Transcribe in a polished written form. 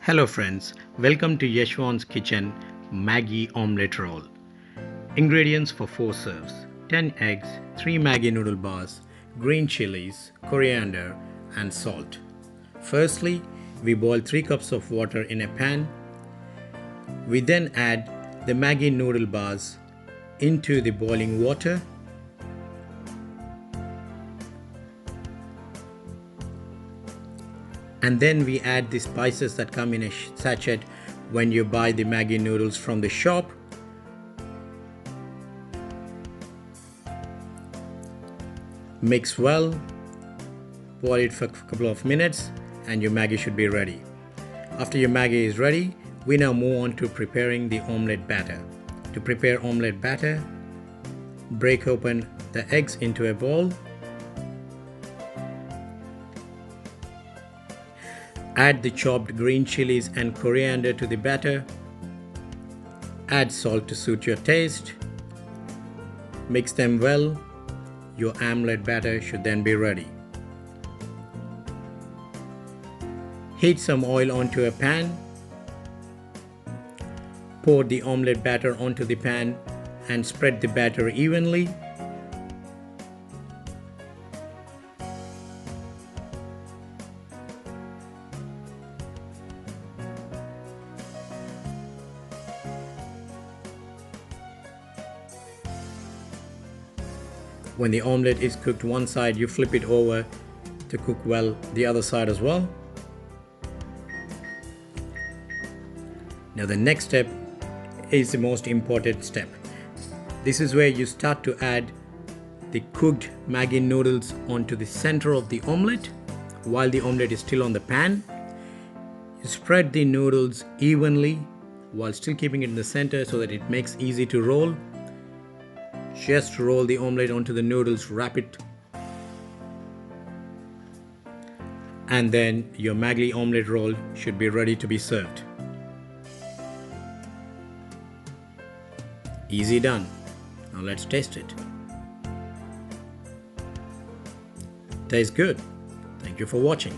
Hello friends, welcome to Yashuvan's kitchen Maggi omelette roll. Ingredients for 4 serves: 10 eggs, 3 Maggi noodle bars, green chilies, coriander and salt. Firstly, we boil 3 cups of water in a pan. We then add the Maggi noodle bars into the boiling water. And then we add the spices that come in a sachet when you buy the Maggi noodles from the shop. Mix well, boil it for a couple of minutes and your Maggi should be ready. After your Maggi is ready, we now move on to preparing the omelette batter. To prepare omelette batter, break open the eggs into a bowl. Add the chopped green chilies and coriander to the batter. Add salt to suit your taste. Mix them well. Your omelette batter should then be ready. Heat some oil onto a pan. Pour the omelette batter onto the pan and spread the batter evenly. When the omelette is cooked one side, you flip it over to cook well the other side as well. Now the next step is the most important step. This is where you start to add the cooked Maggi noodles onto the center of the omelette while the omelette is still on the pan. You spread the noodles evenly while still keeping it in the center so that it makes easy to roll. Just roll the omelette onto the noodles, wrap it, and then your Maggi omelette roll should be ready to be served. Easy done. Now let's taste it. Tastes good. Thank you for watching.